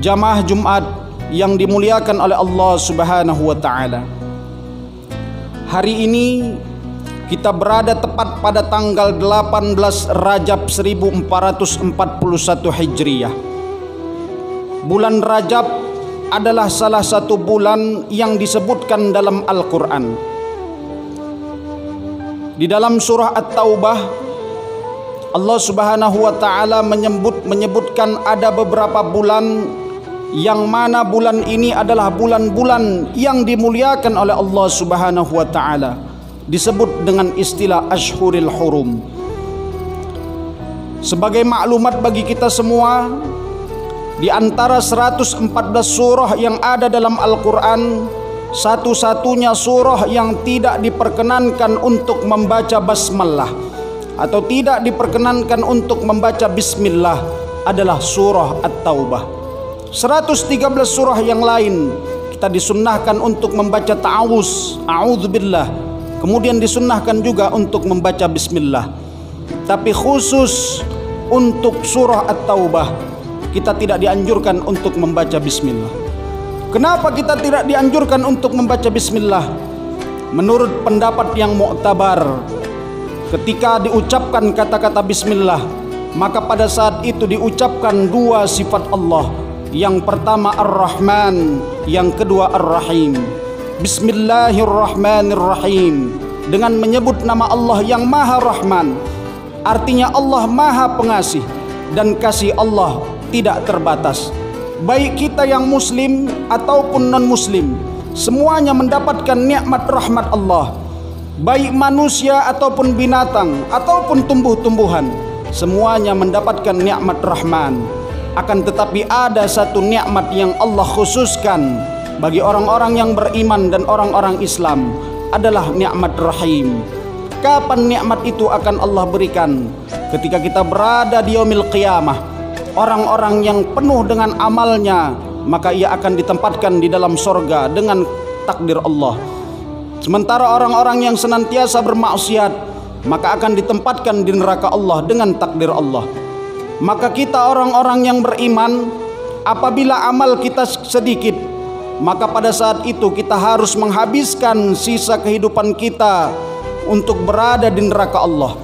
Jamaah Jumat yang dimuliakan oleh Allah Subhanahu wa taala. Hari ini kita berada tepat pada tanggal 18 Rajab 1441 Hijriah. Bulan Rajab adalah salah satu bulan yang disebutkan dalam Al-Quran. Di dalam surah At-Taubah, Allah Subhanahu wa taala menyebutkan ada beberapa bulan yang mana bulan ini adalah bulan-bulan yang dimuliakan oleh Allah Subhanahu wa taala, disebut dengan istilah Ashhuril Hurum. Sebagai maklumat bagi kita semua, di antara 114 surah yang ada dalam Al-Quran, satu-satunya surah yang tidak diperkenankan untuk membaca basmalah atau tidak diperkenankan untuk membaca bismillah adalah surah At-Taubah. 113 surah yang lain kita disunnahkan untuk membaca ta'awuz, a'udzubillah, kemudian disunnahkan juga untuk membaca bismillah. Tapi khusus untuk surah At-Taubah kita tidak dianjurkan untuk membaca bismillah. Kenapa kita tidak dianjurkan untuk membaca bismillah? Menurut pendapat yang mu'tabar, ketika diucapkan kata-kata bismillah, maka pada saat itu diucapkan dua sifat Allah. Yang pertama Ar-Rahman, yang kedua Ar-Rahim. Bismillahirrahmanirrahim, dengan menyebut nama Allah yang Maha Rahman, artinya Allah Maha Pengasih dan kasih Allah tidak terbatas. Baik kita yang muslim ataupun non-muslim, semuanya mendapatkan nikmat rahmat Allah. Baik manusia ataupun binatang ataupun tumbuh-tumbuhan, semuanya mendapatkan nikmat Rahman. Akan tetapi ada satu nikmat yang Allah khususkan bagi orang-orang yang beriman dan orang-orang Islam, adalah nikmat Rahim. Kapan nikmat itu akan Allah berikan? Ketika kita berada di yaumil qiyamah. Orang-orang yang penuh dengan amalnya, maka ia akan ditempatkan di dalam sorga dengan takdir Allah. Sementara orang-orang yang senantiasa bermaksiat, maka akan ditempatkan di neraka Allah dengan takdir Allah. Maka kita orang-orang yang beriman, apabila amal kita sedikit, maka pada saat itu kita harus menghabiskan sisa kehidupan kita untuk berada di neraka Allah.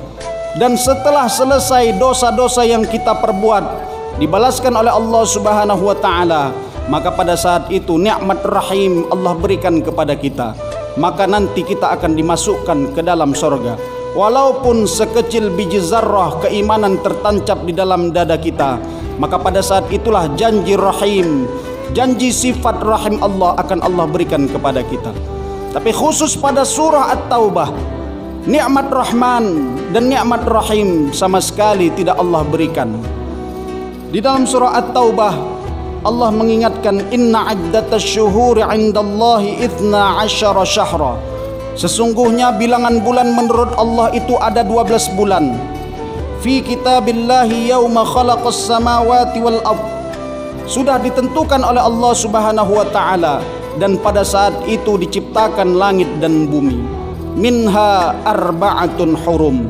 Dan setelah selesai dosa-dosa yang kita perbuat dibalaskan oleh Allah Subhanahu wa taala, maka pada saat itu nikmat Rahim Allah berikan kepada kita. Maka nanti kita akan dimasukkan ke dalam sorga. Walaupun sekecil biji zarrah keimanan tertancap di dalam dada kita, maka pada saat itulah janji Rahim, janji sifat Rahim Allah akan Allah berikan kepada kita. Tapi khusus pada surah At-Taubah, nikmat Rahman dan nikmat Rahim sama sekali tidak Allah berikan. Di dalam surah At-Taubah Allah mengingatkan, inna iddatasy syuhuri 'indallahi 12 syahra. Sesungguhnya bilangan bulan menurut Allah itu ada 12 bulan. Fi kitabillahi yauma khalaqas samawati wal ardh. Sudah ditentukan oleh Allah Subhanahu wa taala, dan pada saat itu diciptakan langit dan bumi. Minha arba'atun hurum.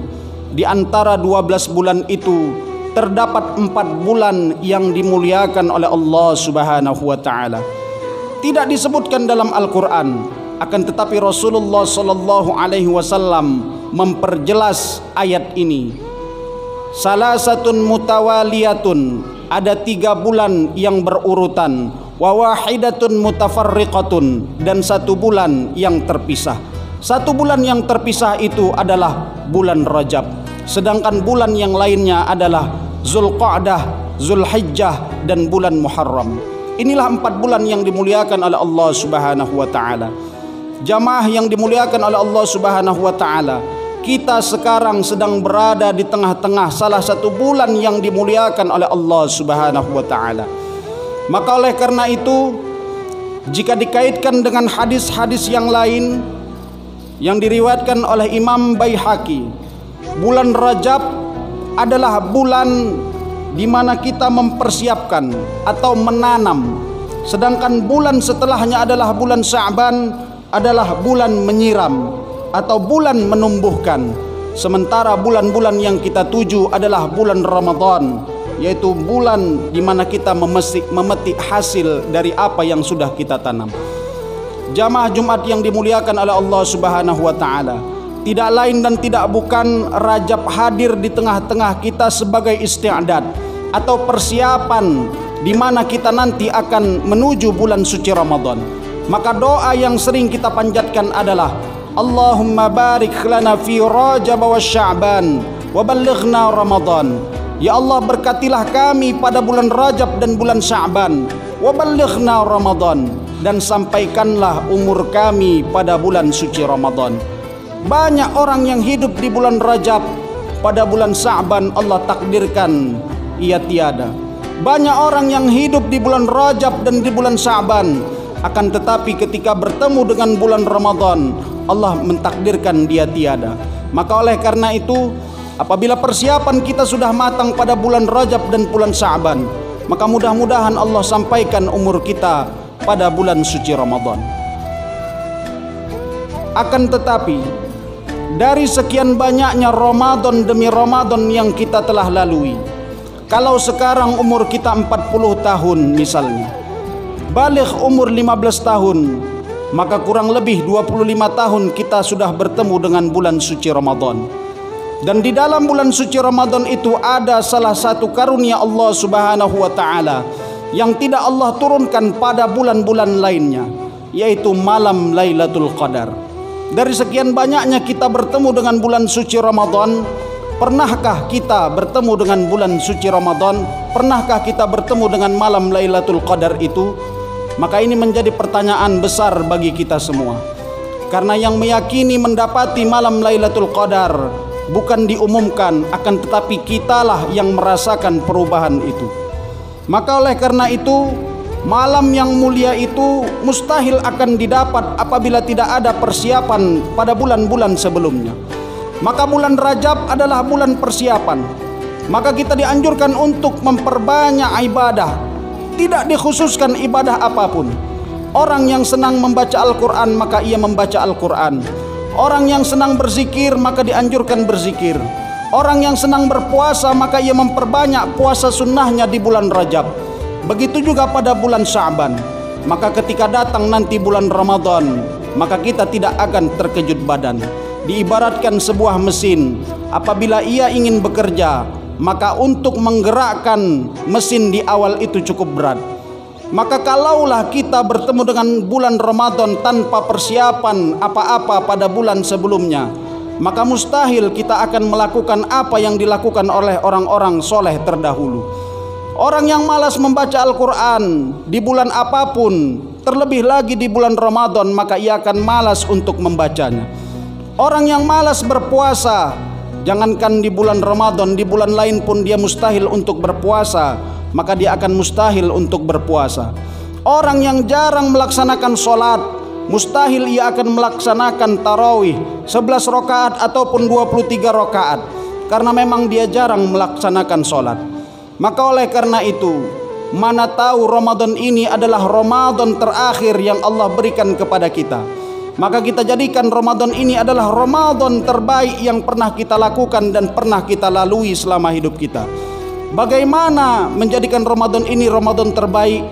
Di antara 12 bulan itu terdapat 4 bulan yang dimuliakan oleh Allah Subhanahu wa taala. Tidak disebutkan dalam Al-Qur'an, akan tetapi Rasulullah sallallahu alaihi wasallam memperjelas ayat ini. Salasatun mutawaliyatun, ada 3 bulan yang berurutan, wa wahidatun mutafarriqatun, dan 1 bulan yang terpisah. 1 bulan yang terpisah itu adalah bulan Rajab, sedangkan bulan yang lainnya adalah Zulqa'dah, Zulhijjah, dan bulan Muharram. Inilah 4 bulan yang dimuliakan oleh Allah Subhanahu wa taala. Jamaah yang dimuliakan oleh Allah Subhanahu wa taala, kita sekarang sedang berada di tengah-tengah salah satu bulan yang dimuliakan oleh Allah Subhanahu wa taala. Maka oleh karena itu, jika dikaitkan dengan hadis-hadis yang lain yang diriwayatkan oleh Imam Baihaqi, bulan Rajab adalah bulan di mana kita mempersiapkan atau menanam, sedangkan bulan setelahnya adalah bulan Sya'ban, adalah bulan menyiram atau bulan menumbuhkan. Sementara bulan-bulan yang kita tuju adalah bulan Ramadan, yaitu bulan di mana kita memetik hasil dari apa yang sudah kita tanam. Jamaah Jumat yang dimuliakan oleh Allah Subhanahu wa taala, tidak lain dan tidak bukan Rajab hadir di tengah-tengah kita sebagai isti'dad atau persiapan di mana kita nanti akan menuju bulan suci Ramadan. Maka doa yang sering kita panjatkan adalah Allahumma barik lana fi Rajab wa Sya'ban wa ballighna Ramadan. Ya Allah, berkatilah kami pada bulan Rajab dan bulan Sya'ban, wa ballighna Ramadan, dan sampaikanlah umur kami pada bulan suci Ramadan. Banyak orang yang hidup di bulan Rajab, pada bulan Sya'ban Allah takdirkan ia tiada. Banyak orang yang hidup di bulan Rajab dan di bulan Sya'ban, akan tetapi ketika bertemu dengan bulan Ramadan Allah mentakdirkan dia tiada. Maka oleh karena itu, apabila persiapan kita sudah matang pada bulan Rajab dan bulan Sya'ban, maka mudah-mudahan Allah sampaikan umur kita pada bulan suci Ramadan. Akan tetapi, dari sekian banyaknya Ramadan demi Ramadan yang kita telah lalui, kalau sekarang umur kita 40 tahun misalnya, baligh umur 15 tahun, maka kurang lebih 25 tahun kita sudah bertemu dengan bulan suci Ramadan. Dan di dalam bulan suci Ramadan itu ada salah satu karunia Allah Subhanahu wa taala yang tidak Allah turunkan pada bulan-bulan lainnya, yaitu malam Lailatul Qadar. Dari sekian banyaknya kita bertemu dengan bulan suci Ramadan, pernahkah kita bertemu dengan bulan suci Ramadan? Pernahkah kita bertemu dengan malam Lailatul Qadar itu? Maka ini menjadi pertanyaan besar bagi kita semua. Karena yang meyakini mendapati malam Lailatul Qadar bukan diumumkan, akan tetapi kitalah yang merasakan perubahan itu. Maka oleh karena itu, malam yang mulia itu mustahil akan didapat apabila tidak ada persiapan pada bulan-bulan sebelumnya. Maka bulan Rajab adalah bulan persiapan. Maka kita dianjurkan untuk memperbanyak ibadah. Tidak dikhususkan ibadah apapun. Orang yang senang membaca Al-Quran, maka ia membaca Al-Quran. Orang yang senang berzikir, maka dianjurkan berzikir. Orang yang senang berpuasa, maka ia memperbanyak puasa sunnahnya di bulan Rajab. Begitu juga pada bulan Sya'ban. Maka ketika datang nanti bulan Ramadan, maka kita tidak akan terkejut badan. Diibaratkan sebuah mesin, apabila ia ingin bekerja, maka untuk menggerakkan mesin di awal itu cukup berat. Maka kalaulah kita bertemu dengan bulan Ramadan tanpa persiapan apa-apa pada bulan sebelumnya, maka mustahil kita akan melakukan apa yang dilakukan oleh orang-orang soleh terdahulu. Orang yang malas membaca Al-Quran di bulan apapun, terlebih lagi di bulan Ramadan, maka ia akan malas untuk membacanya. Orang yang malas berpuasa, jangankan di bulan Ramadan, di bulan lain pun dia mustahil untuk berpuasa, maka dia akan mustahil untuk berpuasa. Orang yang jarang melaksanakan sholat, mustahil ia akan melaksanakan tarawih 11 rakaat ataupun 23 rakaat, karena memang dia jarang melaksanakan sholat. Maka oleh karena itu, mana tahu Ramadan ini adalah Ramadan terakhir yang Allah berikan kepada kita, maka kita jadikan Ramadan ini adalah Ramadan terbaik yang pernah kita lakukan dan pernah kita lalui selama hidup kita. Bagaimana menjadikan Ramadan ini Ramadan terbaik?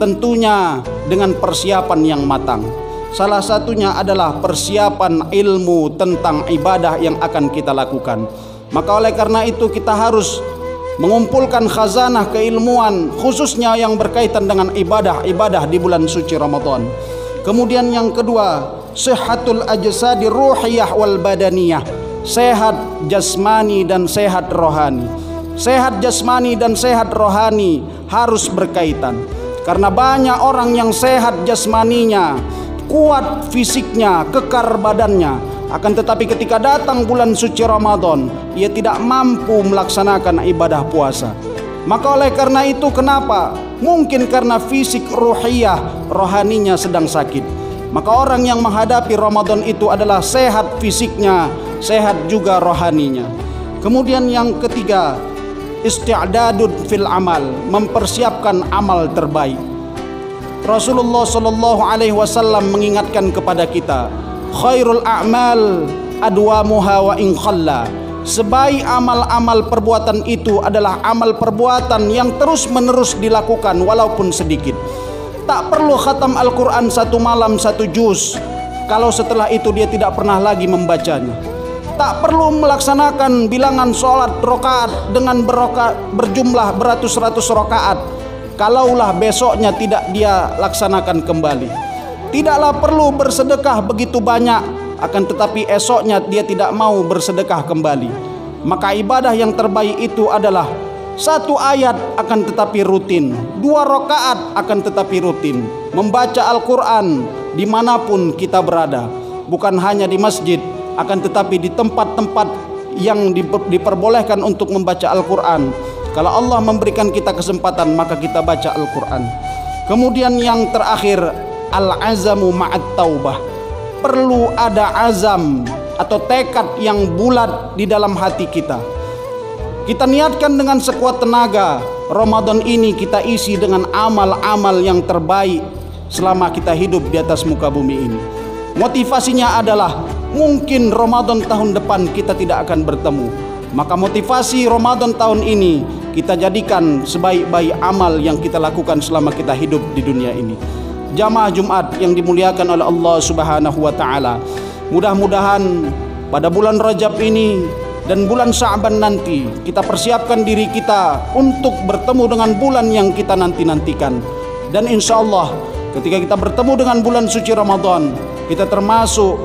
Tentunya dengan persiapan yang matang. Salah satunya adalah persiapan ilmu tentang ibadah yang akan kita lakukan. Maka oleh karena itu kita harus mengumpulkan khazanah keilmuan, khususnya yang berkaitan dengan ibadah-ibadah di bulan suci Ramadan. Kemudian yang kedua, sehatul ajsadi ruhiyah wal badaniyah, sehat jasmani dan sehat rohani. Sehat jasmani dan sehat rohani harus berkaitan, karena banyak orang yang sehat jasmaninya, kuat fisiknya, kekar badannya, akan tetapi ketika datang bulan suci Ramadan, ia tidak mampu melaksanakan ibadah puasa. Maka oleh karena itu, kenapa? Mungkin karena fisik ruhiyah, rohaninya sedang sakit. Maka orang yang menghadapi Ramadan itu adalah sehat fisiknya, sehat juga rohaninya. Kemudian yang ketiga, isti'dadud fil amal, mempersiapkan amal terbaik. Rasulullah sallallahu alaihi wasallam mengingatkan kepada kita, khairul a'mal adwamuha wa in khalla. sebaik amal-amal perbuatan itu adalah amal perbuatan yang terus-menerus dilakukan walaupun sedikit. Tak perlu khatam Al-Quran satu malam satu juz kalau setelah itu dia tidak pernah lagi membacanya. Tak perlu melaksanakan bilangan sholat rokaat dengan berjumlah beratus-ratus rokaat kalaulah besoknya tidak dia laksanakan kembali. Tidaklah perlu bersedekah begitu banyak, akan tetapi esoknya dia tidak mau bersedekah kembali. Maka ibadah yang terbaik itu adalah satu ayat akan tetapi rutin, 2 rakaat akan tetapi rutin, membaca Al-Quran dimanapun kita berada, bukan hanya di masjid, akan tetapi di tempat-tempat yang diperbolehkan untuk membaca Al-Quran. Kalau Allah memberikan kita kesempatan, maka kita baca Al-Quran. Kemudian yang terakhir, al-azamu ma'at taubah. Perlu ada azam atau tekad yang bulat di dalam hati kita. Kita niatkan dengan sekuat tenaga, Ramadan ini kita isi dengan amal-amal yang terbaik selama kita hidup di atas muka bumi ini. Motivasinya adalah mungkin Ramadan tahun depan kita tidak akan bertemu. Maka motivasi Ramadan tahun ini kita jadikan sebaik-baik amal yang kita lakukan selama kita hidup di dunia ini. Jamaah Jumat yang dimuliakan oleh Allah Subhanahu wa taala, mudah-mudahan pada bulan Rajab ini dan bulan Sya'ban nanti kita persiapkan diri kita untuk bertemu dengan bulan yang kita nanti-nantikan. Dan insya Allah ketika kita bertemu dengan bulan suci Ramadan, kita termasuk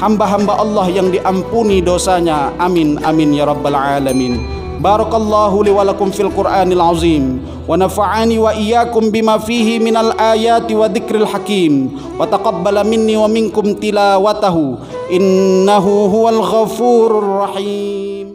hamba-hamba Allah yang diampuni dosanya. Amin amin ya rabbal alamin. Barakallahu li wa lakum fil Qur'anil azim wa nafa'ani wa iyyakum bima fihi minal ayati wa dzikril hakim wa taqabbala minni wa minkum tilawatahu innahu huwal ghafurur rahim.